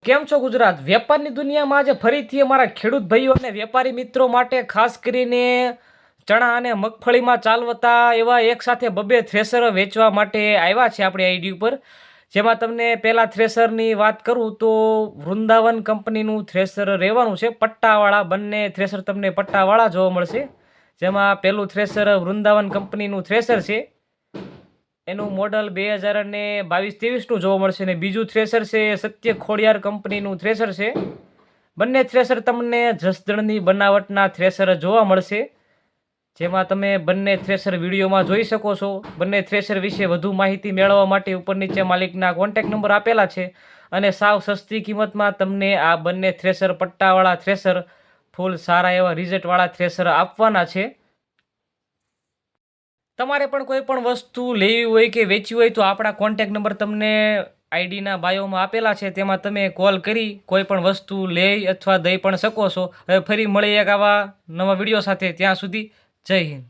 કેમ છો ગુજરાત? વેપારની દુનિયામાં આજે ફરીથી અમારા ખેડૂત ભાઈઓ અને વેપારી મિત્રો માટે ખાસ કરીને ચણા અને મગફળીમાં ચાલવતા એવા એકસાથે બબે થ્રેસર વેચવા માટે આવ્યા છે આપણી આઈડી ઉપર. જેમાં તમને પહેલાં થ્રેસરની વાત કરું તો વૃંદાવન કંપનીનું થ્રેસર રહેવાનું છે. પટ્ટાવાળા બંને થ્રેસર તમને પટ્ટાવાળા જોવા મળશે. જેમાં પહેલું થ્રેસર વૃંદાવન કંપનીનું થ્રેસર છે. એનું મોડલ 2022-23નું જોવા મળશે અને બીજું થ્રેસર છે સત્ય ખોડિયાર કંપનીનું થ્રેસર છે. બંને થ્રેસર તમને જસદણની બનાવટના થ્રેસર જોવા મળશે. જેમાં તમે બંને થ્રેસર વિડીયોમાં જોઈ શકો છો. બંને થ્રેસર વિશે વધુ માહિતી મેળવવા માટે ઉપર નીચે માલિકના કોન્ટેક્ટ નંબર આપેલા છે અને સાવ સસ્તી કિંમતમાં તમને આ બંને થ્રેસર પટ્ટાવાળા થ્રેસર ફૂલ સારા એવા રિઝલ્ટવાળા થ્રેસર આપવાના છે. તમારે પણ કોઈ પણ વસ્તુ લેવી હોય કે વેચવી હોય તો આપણા કોન્ટેક્ટ નંબર તમને આઈડીના બાયોમાં આપેલા છે. તેમાં તમે કોલ કરી કોઈ પણ વસ્તુ લઈ અથવા દઈ પણ શકો છો. હવે ફરી મળીએ એક આવા નવા વિડીયો સાથે. ત્યાં સુધી જય હિન્દ.